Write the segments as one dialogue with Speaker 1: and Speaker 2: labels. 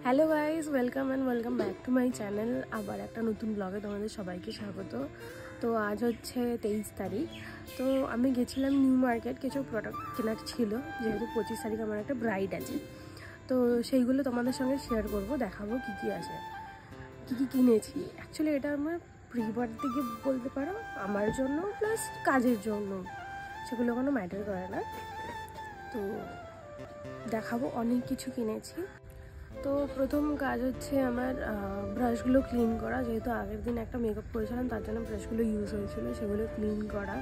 Speaker 1: Hello guys, welcome back to my channel. আবার একটা নতুন ব্লগে তোমাদের সবাইকে স্বাগত। তো আজ হচ্ছে 23 তারিখ। তো আমি গেছিলাম নিউ মার্কেট, কিছু প্রোডাক্ট কেনার ছিল, যেহেতু 25 তারিখ আমার একটা ব্রাইড আছে। তো সেইগুলো তোমাদের সঙ্গে শেয়ার করব, দেখাবো কী কী আছে, কী কী কিনেছি। অ্যাকচুয়ালি এটা আমার প্রি বার্থডে গিফট বলতে পারো, আমার জন্য প্লাস কাজের জন্য, সেগুলো কোনো ম্যাটার করে না। তো দেখাবো, অনেক কিছু কিনেছি। তো প্রথম কাজ হচ্ছে আমার ব্রাশগুলো ক্লিন করা, যেহেতু আগের দিন একটা মেকআপ করেছিলাম, তার জন্য ব্রাশগুলো ইউজ হয়েছিল, সেগুলো ক্লিন করা,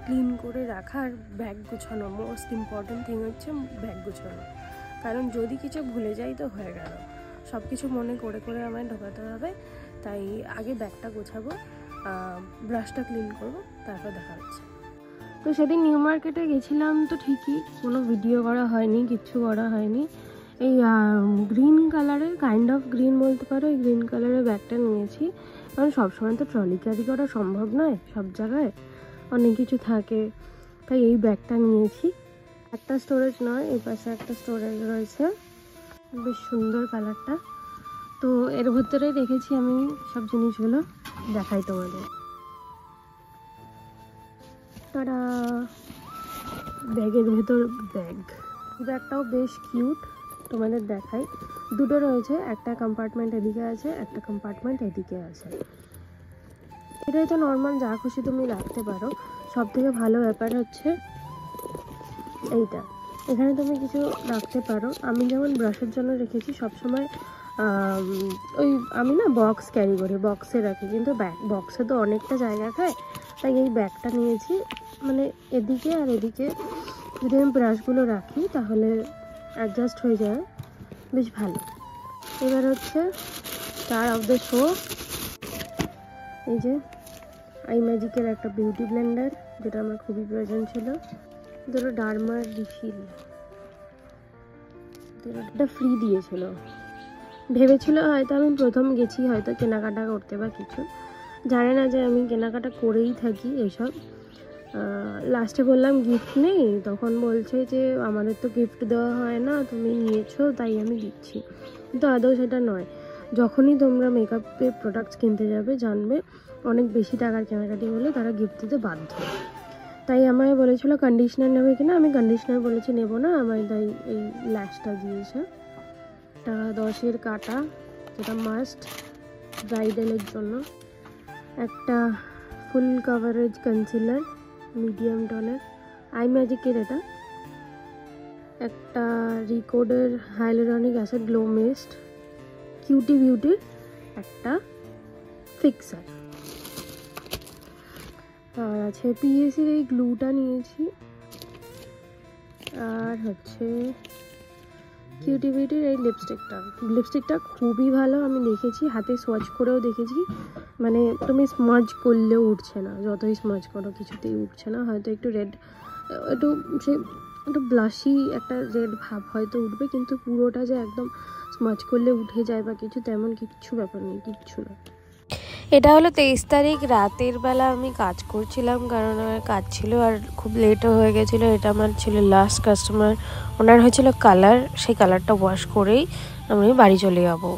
Speaker 1: ক্লিন করে রাখার ব্যাগ গুছানো। মোস্ট ইম্পর্টেন্ট থিং হচ্ছে ব্যাগ গুছানো, কারণ যদি কিছু ভুলে যাই তো হয়ে গেল, সব কিছু মনে করে করে আমায় ঢোকাতে হবে। তাই আগে ব্যাগটা গোছাবো, ব্রাশটা ক্লিন করবো, তারপর দেখা হচ্ছে। তো সেদিন নিউ মার্কেটে গেছিলাম, তো ঠিকই কোনো ভিডিও করা হয়নি, কিচ্ছু করা হয়নি। এই গ্রিন কালারের, কাইন্ড অফ গ্রিন বলতে পারো, এই গ্রিন কালারের ব্যাগটা নিয়েছি, কারণ সবসময় তো ট্রলি ক্যারি করা সম্ভব নয়, সব জায়গায় অনেক কিছু থাকে, তাই এই ব্যাগটা নিয়েছি। একটা স্টোরেজ নয়, এই পাশে একটা স্টোরেজ রয়েছে, বেশ সুন্দর কালারটা। তো এর ভেতরেই রেখেছি আমি সব জিনিসগুলো, দেখাই তোমাদের। তারা ব্যাগের ভেতর ব্যাগটাও বেশ কিউট, তোমাদের দেখাই। দুটো রয়েছে, একটা কম্পার্টমেন্ট এদিকে আছে, একটা কম্পার্টমেন্ট এদিকে আছে। এটাই তো নর্মাল, যা খুশি তুমি রাখতে পারো। সব থেকে ভালো ব্যাপার হচ্ছে এইটা, এখানে তুমি কিছু রাখতে পারো। আমি যেমন ব্রাশের জন্য রেখেছি, সবসময় ওই আমি না বক্স ক্যারি করি, বক্সে রাখি, কিন্তু বক্সে তো অনেকটা জায়গা খায়, তাই এই ব্যাগটা নিয়েছি। মানে এদিকে আর এদিকে যদি আমি ব্রাশগুলো রাখি তাহলে অ্যাডজাস্ট হয়ে যায়, বেশ ভালো। এবার হচ্ছে স্টার অফ দ্য শো, এই যে আই ম্যাজিকের একটা বিউটি ব্লেন্ডার, যেটা আমার খুবই প্রয়োজন ছিল। ধরো ডার্মার রিফিল, এটা ফ্রি দিয়েছিল। ভেবেছিল হয়তো আমি প্রথম গেছি, হয়তো কেনাকাটা করতে বা কিছু, জানে না যে আমি কেনাকাটা করেই থাকি এইসব। লাস্টে বললাম গিফট নেই, তখন বলছে যে আমাদের তো গিফট দেওয়া হয় না, তুমি নিয়েছো তাই আমি দিচ্ছি। কিন্তু আদৌ সেটা নয়। যখনই তোমরা মেকআপের প্রোডাক্টস কিনতে যাবে, জানবে অনেক বেশি টাকার কেনাকাটি হলে তারা গিফট দিতে বাধ্য। তাই আমায় বলেছিল কন্ডিশনার নেবে কিনা, আমি কন্ডিশনার বলেছি নেবো না, আমায় তাই এই ল্যাশটা দিয়েছে। এটা 10-এর কাটা, যেটা মাস্ট ব্রাইডালের জন্য। একটা ফুল কভারেজ কনসিলার, মিডিয়াম টোনের, আই ম্যাজিকের এটা। একটা রিকোডের হাইলোরনিক অ্যাসিড গ্লো মিস্ট, কিউটি বিউটির একটা ফিক্সার। আর আছে পিএসির এই গ্লুটা নিয়েছি, আর হচ্ছে কিউটি বিউটির এই লিপস্টিকটা খুবই ভালো, আমি দেখেছি, হাতে সোয়াচ করেও দেখেছি। মানে তুমি স্মাজ করলেও উঠছে না, যতই স্মাজ করো কিছুতেই উঠছে না। হয়তো একটু রেড, একটু ব্লাশি একটা রেড ভাব হয়তো উঠবে, কিন্তু পুরোটা যে একদম স্মাজ করলে উঠে যায় বা কিছু, তেমন কিচ্ছু ব্যাপার নেই, কিচ্ছু না। এটা হলো 23 তারিখ রাতের বেলা, আমি কাজ করছিলাম, কারণ আমার কাজ ছিল আর খুব লেটও হয়ে গেছিলো। এটা আমার ছিল লাস্ট কাস্টমার, ওনার হয়েছিল কালার, সেই কালারটা ওয়াশ করেই আমি বাড়ি চলে যাবো।